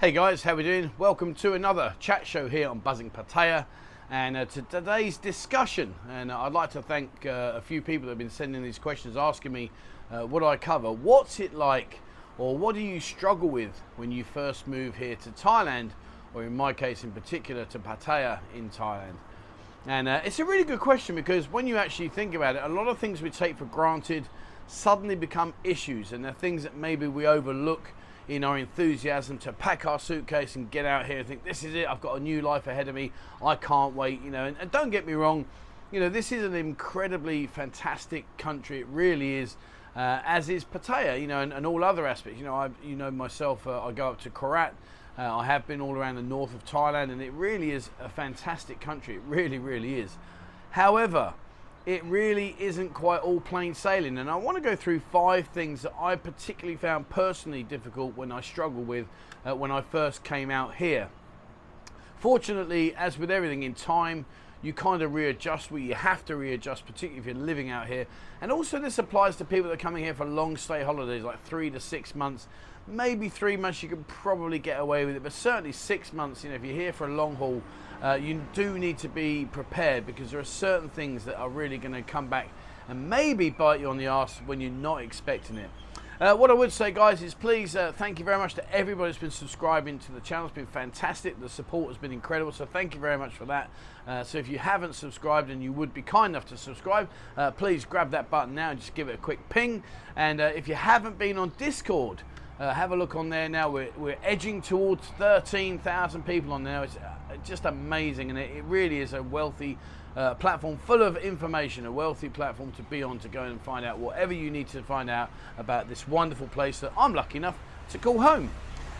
Hey guys, how we doing? Welcome to another chat show here on Buzzing Pattaya, and to today's discussion. And I'd like to thank a few people that have been sending these questions, asking me what do I cover, what's it like, or what do you struggle with when you first move here to Thailand, or in my case in particular to Pattaya in Thailand. And it's a really good question, because when you actually think about it, a lot of things we take for granted suddenly become issues, and they're things that maybe we overlook in our enthusiasm to pack our suitcase and get out here and think, this is it, I've got a new life ahead of me, I can't wait, you know. And don't get me wrong, you know, this is an incredibly fantastic country, it really is, as is Pattaya, you know, and all other aspects. You know, myself, I go up to Korat, I have been all around the north of Thailand, and it really is a fantastic country, it really, really is. However, it really isn't quite all plain sailing, and I want to go through 5 things that I particularly found personally difficult when I struggled with when I first came out here. Fortunately, as with everything in time, you kind of readjust where you have to readjust, particularly if you're living out here. And also this applies to people that are coming here for long stay holidays, like 3 to 6 months. Maybe 3 months you could probably get away with it, but certainly 6 months, you know, if you're here for a long haul, you do need to be prepared, because there are certain things that are really going to come back and maybe bite you on the arse when you're not expecting it. What I would say, guys, is please thank you very much to everybody who's been subscribing to the channel. It's been fantastic. The support has been incredible, so thank you very much for that. So if you haven't subscribed and you would be kind enough to subscribe, please grab that button now and just give it a quick ping. And if you haven't been on Discord, have a look on there now. We're edging towards 13,000 people on there. It's just amazing, and it really is a wealthy platform full of information, a wealthy platform to be on, to go and find out whatever you need to find out about this wonderful place that I'm lucky enough to call home.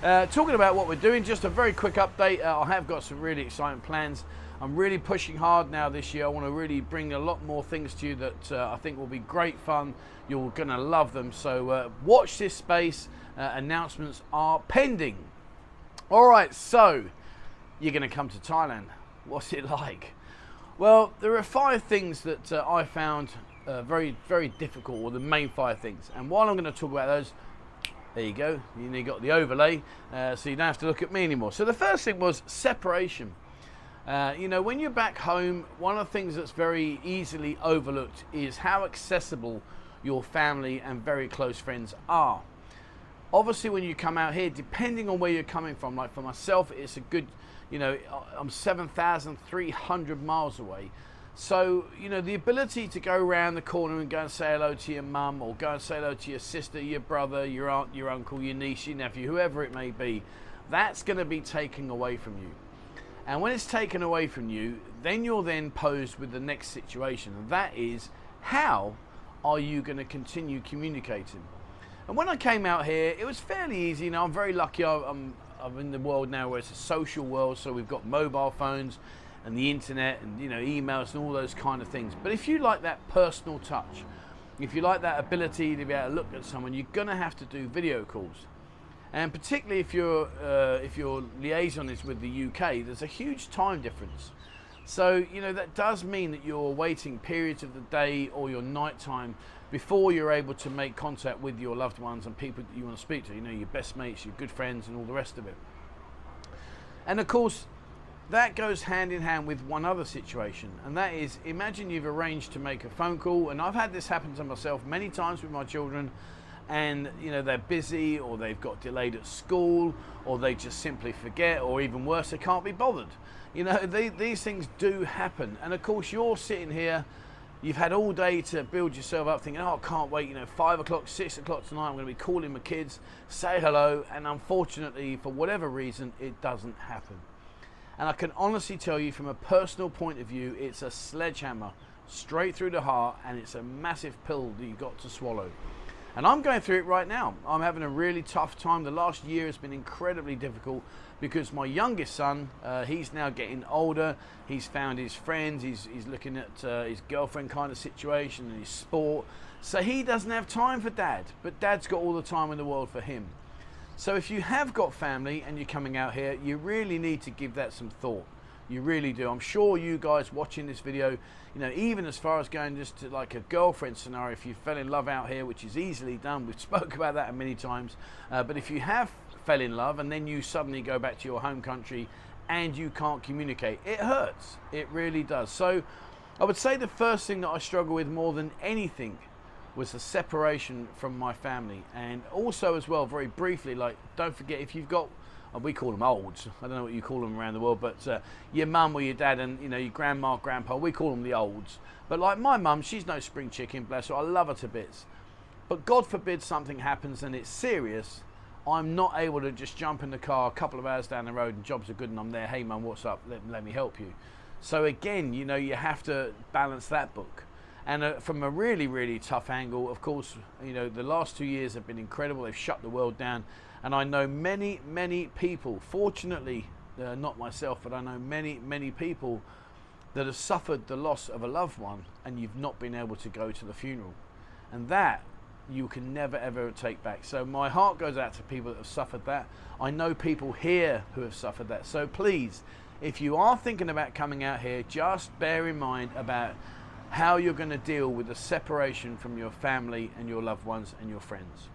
Talking about what we're doing, just a very quick update. I have got some really exciting plans. I'm really pushing hard now this year. I want to really bring a lot more things to you that I think will be great fun. You're going to love them. So watch this space. Announcements are pending. All right, so you're going to come to Thailand. What's it like? Well, there are 5 things that I found very, very difficult, or the main 5 things. And while I'm going to talk about those, there you go. You got the overlay, so you don't have to look at me anymore. So the first thing was separation. You know, when you're back home, one of the things that's very easily overlooked is how accessible your family and very close friends are. Obviously, when you come out here, depending on where you're coming from, like for myself, it's a good, you know, I'm 7,300 miles away. So, you know, the ability to go around the corner and go and say hello to your mum, or go and say hello to your sister, your brother, your aunt, your uncle, your niece, your nephew, whoever it may be, that's going to be taken away from you. And when it's taken away from you, then you're then posed with the next situation, and that is, how are you going to continue communicating? And when I came out here, it was fairly easy. You know, I'm very lucky. I'm in the world now where it's a social world, so we've got mobile phones and the internet and, you know, emails and all those kind of things. But if you like that personal touch, if you like that ability to be able to look at someone, you're going to have to do video calls. And particularly if your liaison is with the UK, there's a huge time difference. So, you know, that does mean that you're waiting periods of the day or your night time before you're able to make contact with your loved ones and people that you want to speak to, you know, your best mates, your good friends, and all the rest of it. And of course, that goes hand in hand with one other situation, and that is, imagine you've arranged to make a phone call, and I've had this happen to myself many times with my children, and, you know, they're busy, or they've got delayed at school, or they just simply forget, or even worse, they can't be bothered. You know, these things do happen. And of course, you're sitting here, you've had all day to build yourself up, thinking, oh, I can't wait, you know, 5 o'clock, 6 o'clock tonight, I'm going to be calling my kids, say hello, and unfortunately, for whatever reason, it doesn't happen. And I can honestly tell you, from a personal point of view, it's a sledgehammer straight through the heart, and it's a massive pill that you've got to swallow. And I'm going through it right now. I'm having a really tough time. The last year has been incredibly difficult, because my youngest son, he's now getting older. He's found his friends. He's looking at his girlfriend kind of situation and his sport. So he doesn't have time for dad, but dad's got all the time in the world for him. So if you have got family and you're coming out here, you really need to give that some thought. You really do. I'm sure you guys watching this video, you know, even as far as going just to like a girlfriend scenario, if you fell in love out here, which is easily done, we've spoke about that many times, but if you have fell in love, and then you suddenly go back to your home country and you can't communicate. It hurts. It really does. So I would say the first thing that I struggle with more than anything was the separation from my family. And also as well, very briefly, like, don't forget, if you've got, we call them olds, I don't know what you call them around the world, but your mum or your dad and, you know, your grandma, grandpa, we call them the olds. But like my mum, she's no spring chicken, bless her, I love her to bits. But God forbid something happens and it's serious, I'm not able to just jump in the car a couple of hours down the road and jobs are good and I'm there, hey mum, what's up, let me help you. So again, you know, you have to balance that book. And from a really, really tough angle, of course, you know, the last 2 years have been incredible. They've shut the world down. And I know many, many people, fortunately, not myself, but I know many, many people that have suffered the loss of a loved one and you've not been able to go to the funeral. And that you can never, ever take back. So my heart goes out to people that have suffered that. I know people here who have suffered that. So please, if you are thinking about coming out here, just bear in mind about how you're going to deal with the separation from your family and your loved ones and your friends.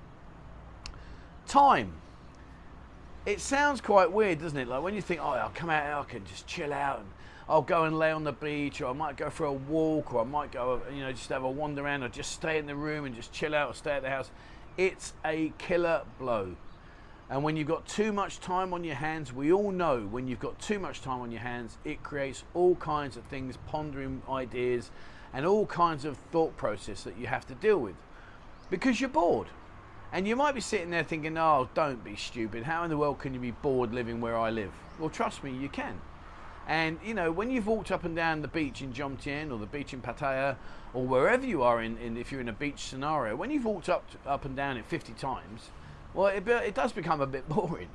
Time. It sounds quite weird, doesn't it? Like when you think, oh, I'll come out here, I can just chill out and I'll go and lay on the beach, or I might go for a walk, or I might go, you know, just have a wander around, or just stay in the room and just chill out, or stay at the house. It's a killer blow. And when you've got too much time on your hands, we all know when you've got too much time on your hands, it creates all kinds of things, pondering ideas, and all kinds of thought process that you have to deal with because you're bored. And you might be sitting there thinking, oh, don't be stupid. How in the world can you be bored living where I live? Well, trust me, you can. And, you know, when you've walked up and down the beach in Jomtien or the beach in Pattaya or wherever you are if you're in a beach scenario, when you've walked up and down it 50 times, well, it does become a bit boring.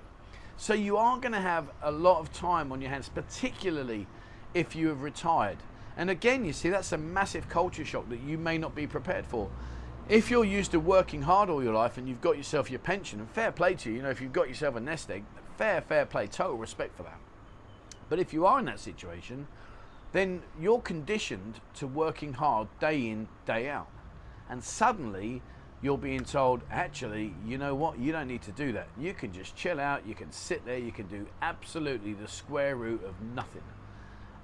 So you are going to have a lot of time on your hands, particularly if you have retired. And again, you see, that's a massive culture shock that you may not be prepared for. If you're used to working hard all your life and you've got yourself your pension, and fair play to you, you know, if you've got yourself a nest egg, fair play, total respect for that. But if you are in that situation, then you're conditioned to working hard day in, day out. And suddenly you're being told, actually, you know what, you don't need to do that. You can just chill out, you can sit there, you can do absolutely the square root of nothing.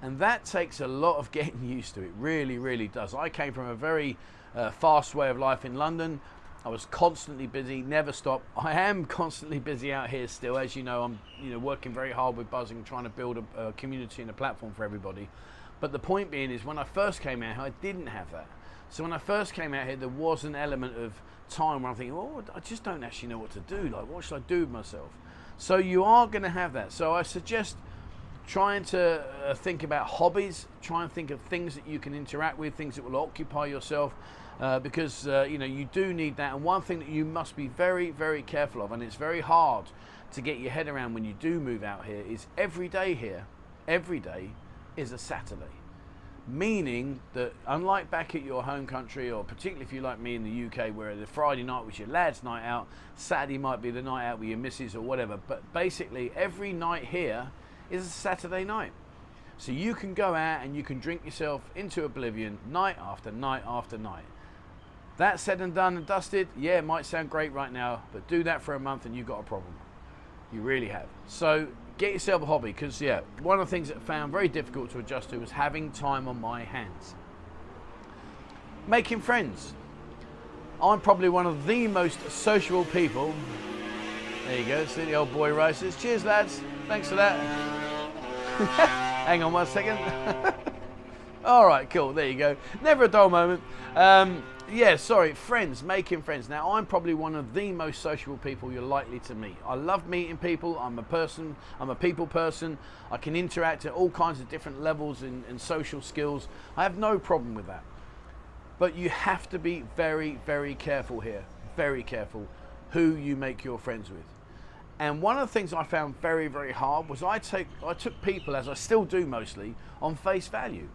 And that takes a lot of getting used to. It really, really does. I came from a very fast way of life in London. I was constantly busy, never stopped. I am constantly busy out here still. As you know, I'm working very hard with Buzzing, trying to build a community and a platform for everybody. But the point being is, when I first came out here, I didn't have that. So when I first came out here, there was an element of time where I'm thinking, oh, I just don't actually know what to do. Like, what should I do with myself? So you are going to have that. So I suggest trying to think about hobbies, try and think of things that you can interact with, things that will occupy yourself, because you do need that. And one thing that you must be very, very careful of, and it's very hard to get your head around when you do move out here, is every day here, every day is a Saturday. Meaning that unlike back at your home country, or particularly if you're like me in the UK, where the Friday night was your lad's night out, Saturday might be the night out with your missus or whatever, but basically every night here is a Saturday night. So you can go out and you can drink yourself into oblivion night after night after night. That said and done and dusted, yeah, it might sound great right now, but do that for a month and you've got a problem. You really have. So get yourself a hobby, because yeah, one of the things that I found very difficult to adjust to was having time on my hands. Making friends. I'm probably one of the most sociable people. There you go, see the old boy races. Cheers lads, thanks for that. Hang on 1 second. All right, cool, there you go. Never a dull moment. Friends, making friends. Now, I'm probably one of the most sociable people you're likely to meet. I love meeting people. I'm a people person. I can interact at all kinds of different levels and social skills. I have no problem with that. But you have to be very, very careful here. Very careful who you make your friends with. And one of the things I found very, very hard was I took people, as I still do mostly, on face value.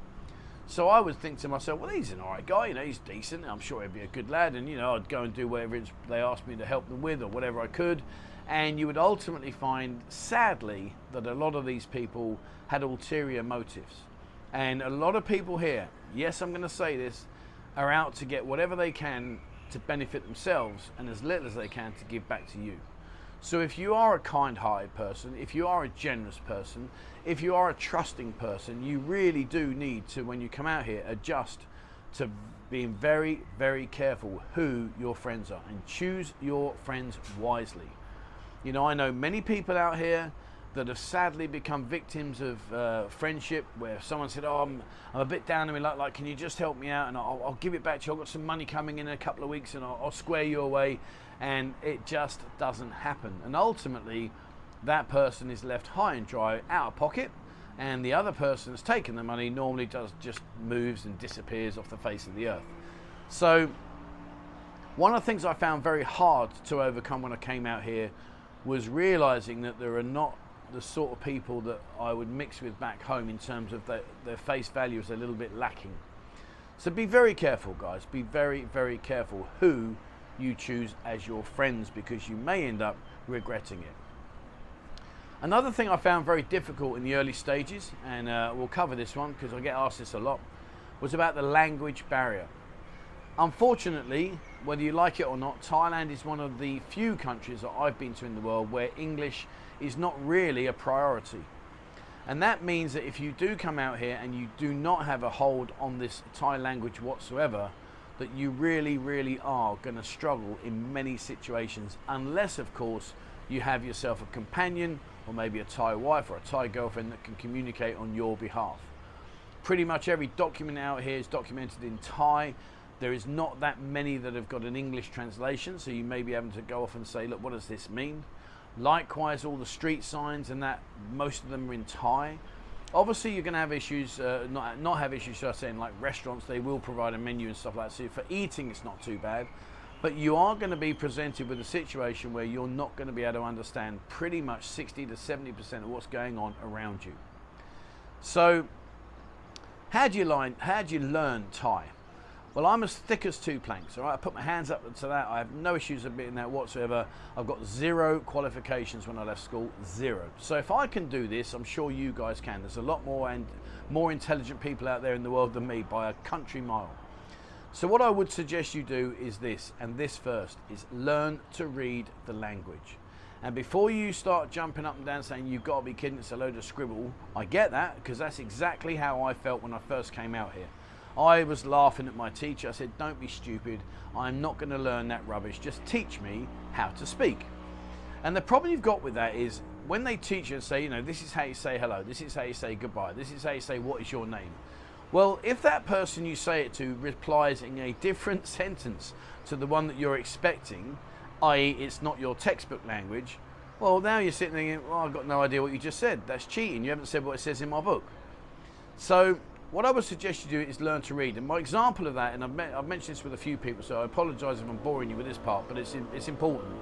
So I would think to myself, well, he's an alright guy, he's decent, I'm sure he'd be a good lad, and I'd go and do whatever they asked me to help them with or whatever I could. And you would ultimately find, sadly, that a lot of these people had ulterior motives. And a lot of people here, yes, I'm going to say this, are out to get whatever they can to benefit themselves and as little as they can to give back to you. So if you are a kind-hearted person, if you are a generous person, if you are a trusting person, you really do need to, when you come out here, adjust to being very, very careful who your friends are, and choose your friends wisely. You know, I know many people out here that have sadly become victims of friendship, where someone said, oh, I'm a bit down on me, like, can you just help me out, and I'll give it back to you, I've got some money coming in a couple of weeks and I'll square you away. And it just doesn't happen. And ultimately, that person is left high and dry, out of pocket, and the other person that's taken the money normally just moves and disappears off the face of the earth. So one of the things I found very hard to overcome when I came out here was realizing that there are not the sort of people that I would mix with back home, in terms of their face value is a little bit lacking. So be very careful, guys. Be very, very careful who you choose as your friends, because you may end up regretting it. Another thing I found very difficult in the early stages, and we'll cover this one because I get asked this a lot, was about the language barrier. Unfortunately, whether you like it or not, Thailand is one of the few countries that I've been to in the world where English is not really a priority. And that means that if you do come out here and you do not have a hold on this Thai language whatsoever, that you really, really are going to struggle in many situations, unless, of course, you have yourself a companion, or maybe a Thai wife or a Thai girlfriend that can communicate on your behalf. Pretty much every document out here is documented in Thai. There is not that many that have got an English translation, so you may be able to go off and say, look, what does this mean? Likewise, all the street signs and that, most of them are in Thai. Obviously, you're going to have issues, not have issues, should I say, in like restaurants. They will provide a menu and stuff like that. So for eating, it's not too bad. But you are going to be presented with a situation where you're not going to be able to understand pretty much 60 to 70% of what's going on around you. So how do you learn Thai? Well, I'm as thick as two planks, all right? I put my hands up to that. I have no issues of being that whatsoever. I've got 0 qualifications when I left school, 0. So if I can do this, I'm sure you guys can. There's a lot more intelligent people out there in the world than me by a country mile. So what I would suggest you do is this, and this first, is learn to read the language. And before you start jumping up and down saying, you've got to be kidding, it's a load of scribble, I get that, because that's exactly how I felt when I first came out here. I was laughing at my teacher. I said, don't be stupid. I'm not going to learn that rubbish. Just teach me how to speak. And the problem you've got with that is when they teach you and say, you know, this is how you say hello, this is how you say goodbye, this is how you say what is your name. Well, if that person you say it to replies in a different sentence to the one that you're expecting, i.e. it's not your textbook language, well, now you're sitting there thinking, well, I've got no idea what you just said. That's cheating. You haven't said what it says in my book. So what I would suggest you do is learn to read. And my example of that, and I've mentioned this with a few people, so I apologise if I'm boring you with this part, but it's important.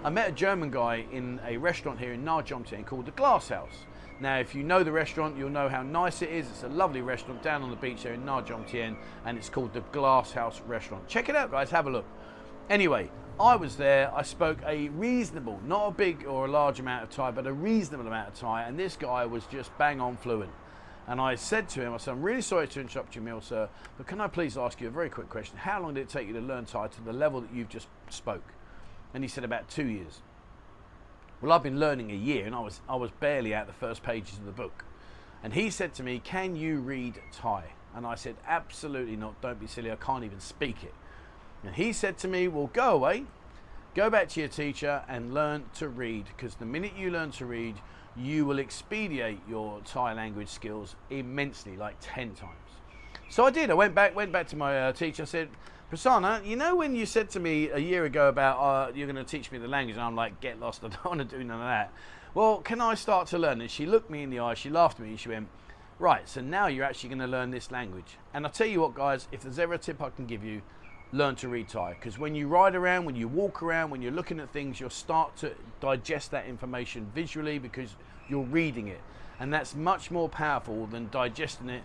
I met a German guy in a restaurant here in Nha Jom Tien called the Glass House. Now, if you know the restaurant, you'll know how nice it is. It's a lovely restaurant down on the beach there in Nha Jom Tien, and it's called the Glass House Restaurant. Check it out, guys. Have a look. Anyway, I was there. I spoke a reasonable, not a big or a large amount of Thai, but a reasonable amount of Thai, and this guy was just bang on fluent. And I said to him, I said, I'm really sorry to interrupt your meal, sir, but can I please ask you a very quick question? How long did it take you to learn Thai to the level that you've just spoke? And he said, about 2 years. Well, I've been learning a year, and I was barely out the first pages of the book. And he said to me, can you read Thai? And I said, absolutely not. Don't be silly. I can't even speak it. And he said to me, well, go away, go back to your teacher and learn to read, because the minute you learn to read, you will expedite your Thai language skills immensely, like 10 times. So I did. I went back to my teacher. I said, Prasanna, you know when you said to me a year ago about you're going to teach me the language, and I'm like, get lost, I don't want to do none of that. Well, can I start to learn? And she looked me in the eye, she laughed at me, and she went, right, so now you're actually going to learn this language. And I'll tell you what, guys, if there's ever a tip I can give you, learn to read Thai, because when you ride around, when you walk around, when you're looking at things, you'll start to digest that information visually because you're reading it, and that's much more powerful than digesting it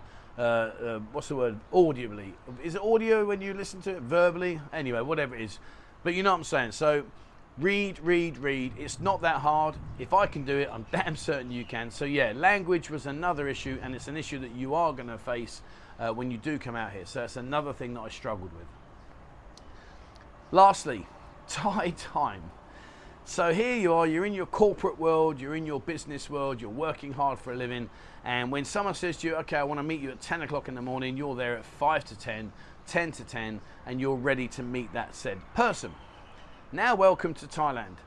what's the word, audibly. Is it audio when you listen to it verbally? Anyway, whatever it is, but you know what I'm saying. So read. It's not that hard. If I can do it, I'm damn certain you can. So yeah, language was another issue, and it's an issue that you are going to face when you do come out here. So that's another thing that I struggled with. Lastly, Thai time. So here you are, you're in your corporate world, you're in your business world, you're working hard for a living, and when someone says to you, okay, I want to meet you at 10 o'clock in the morning, you're there at 5 to 10, 10 to 10, and you're ready to meet that said person. Now welcome to Thailand.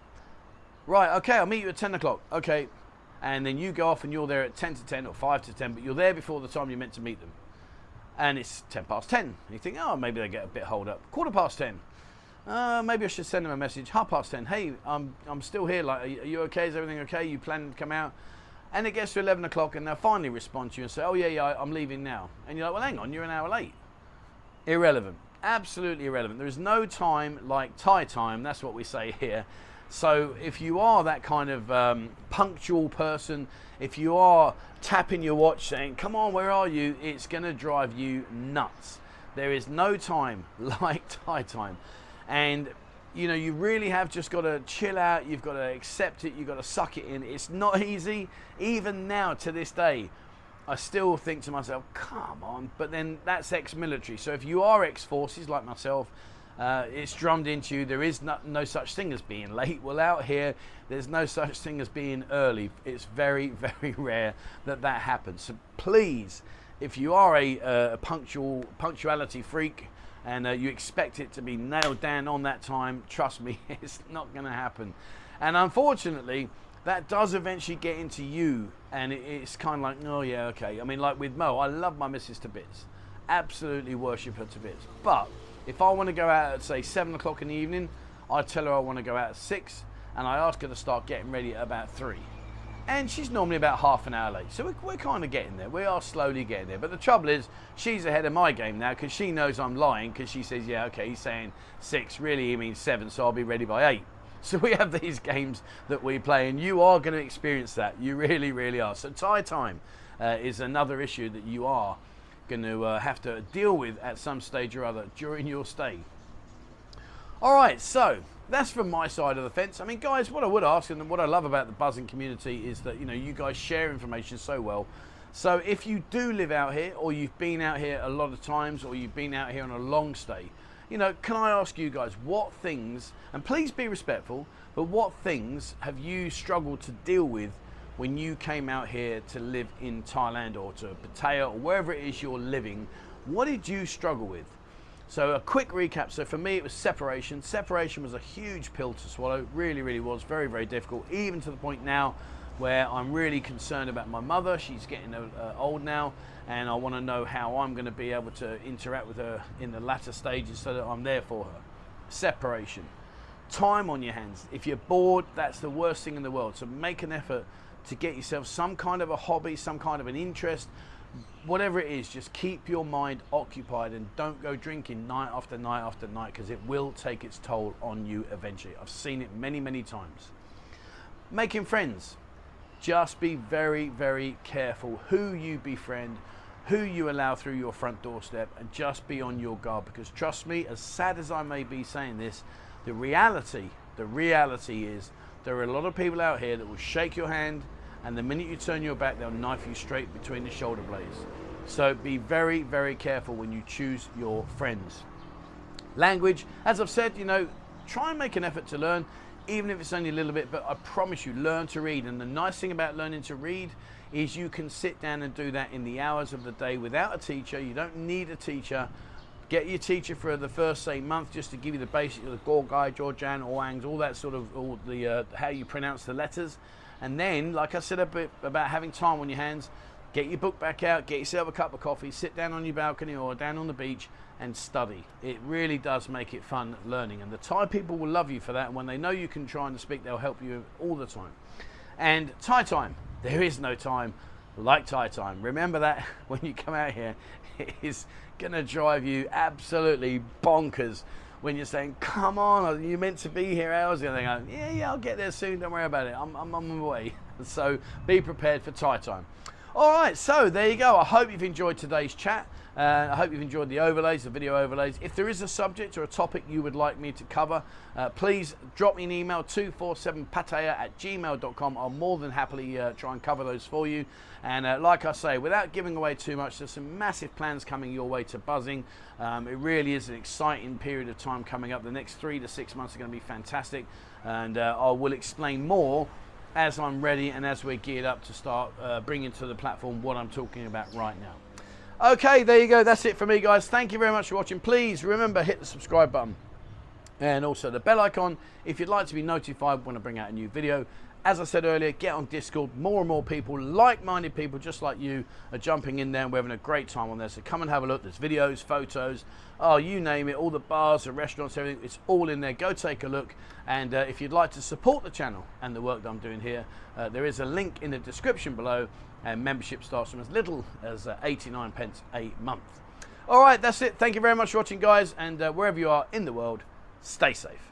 Right, okay, I'll meet you at 10 o'clock, okay, and then you go off and you're there at 10 to 10 or 5 to 10, but you're there before the time you're meant to meet them. And it's 10 past 10, and you think, oh, maybe they get a bit holed up. Quarter past 10. Maybe I should send them a message. 10:30. Hey, I'm still here. Like, are you okay? Is everything okay? You planning to come out? And it gets to 11 o'clock, and they'll finally respond to you and say, oh yeah, I'm leaving now. And you're like, well, hang on, you're an hour late. Irrelevant. Absolutely irrelevant. There is no time like Thai time. That's what we say here. So if you are that kind of punctual person, if you are tapping your watch saying, come on, where are you? It's going to drive you nuts. There is no time like Thai time. And, you know, you really have just got to chill out. You've got to accept it. You've got to suck it in. It's not easy. Even now, to this day, I still think to myself, come on. But then that's ex-military. So if you are ex-forces like myself, it's drummed into you. There is no such thing as being late. Well, out here, there's no such thing as being early. It's very, very rare that that happens. So please, if you are a punctuality freak, and you expect it to be nailed down on that time, trust me, it's not going to happen. And unfortunately, that does eventually get into you, and it's kind of like, oh yeah, okay. I mean, like with Mo, I love my missus to bits. Absolutely worship her to bits. But if I want to go out at, say, 7 o'clock in the evening, I tell her I want to go out at 6, and I ask her to start getting ready at about 3. And she's normally about half an hour late. So we're kind of getting there. We are slowly getting there. But the trouble is, she's ahead of my game now because she knows I'm lying, because she says, yeah, okay, he's saying 6. Really, he means 7, so I'll be ready by 8. So we have these games that we play, and you are going to experience that. You really, really are. So Thai time is another issue that you are going to have to deal with at some stage or other during your stay. All right, so that's from my side of the fence. I mean, guys, what I would ask, and what I love about the buzzing community, is that, you know, you guys share information so well. So if you do live out here, or you've been out here a lot of times, or you've been out here on a long stay, you know, can I ask you guys what things, and please be respectful, but what things have you struggled to deal with when you came out here to live in Thailand or to Pattaya or wherever it is you're living? What did you struggle with? So a quick recap. So for me, it was separation. Separation was a huge pill to swallow. Really, really was. Very, very difficult. Even to the point now where I'm really concerned about my mother. She's getting old now, and I want to know how I'm going to be able to interact with her in the latter stages so that I'm there for her. Separation. Time on your hands. If you're bored, that's the worst thing in the world. So make an effort to get yourself some kind of a hobby, some kind of an interest. Whatever it is, just keep your mind occupied and don't go drinking night after night after night, because it will take its toll on you eventually. I've seen it many, many times. Making friends. Just be very, very careful who you befriend, who you allow through your front doorstep, and just be on your guard, because trust me, as sad as I may be saying this, the reality is there are a lot of people out here that will shake your hand, and the minute you turn your back, they'll knife you straight between the shoulder blades. So be very, very careful when you choose your friends. Language, as I've said, you know, try and make an effort to learn, even if it's only a little bit, but I promise you, learn to read. And the nice thing about learning to read is you can sit down and do that in the hours of the day without a teacher. You don't need a teacher. Get your teacher for the first, say, month, just to give you the basics of the Gorgai, Georgian, Oangs, all that sort of, all the how you pronounce the letters. And then, like I said a bit about having time on your hands, get your book back out, get yourself a cup of coffee, sit down on your balcony or down on the beach and study. It really does make it fun learning. And the Thai people will love you for that. And when they know you can try and speak, they'll help you all the time. And Thai time. There is no time like Thai time. Remember that when you come out here. It is going to drive you absolutely bonkers when you're saying, come on, you meant to be here hours ago. They go, yeah, I'll get there soon, don't worry about it, I'm on my way. So be prepared for Thai time. All right, so there you go. I hope you've enjoyed today's chat. I hope you've enjoyed the overlays, the video overlays. If there is a subject or a topic you would like me to cover, please drop me an email, 247pattaya@gmail.com. I'll more than happily try and cover those for you. And like I say, without giving away too much, there's some massive plans coming your way to buzzing. It really is an exciting period of time coming up. The next 3 to 6 months are going to be fantastic. And I will explain more as I'm ready and as we're geared up to start bringing to the platform what I'm talking about right now. Okay, there you go. That's it for me, guys. Thank you very much for watching. Please remember, hit the subscribe button and also the bell icon if you'd like to be notified when I bring out a new video. As I said earlier, get on Discord. More and more people, like-minded people just like you, are jumping in there and we're having a great time on there. So come and have a look. There's videos, photos, oh, you name it, all the bars, the restaurants, everything. It's all in there. Go take a look. And if you'd like to support the channel and the work that I'm doing here, there is a link in the description below, and membership starts from as little as 89 pence a month. All right, that's it. Thank you very much for watching, guys. And wherever you are in the world, stay safe.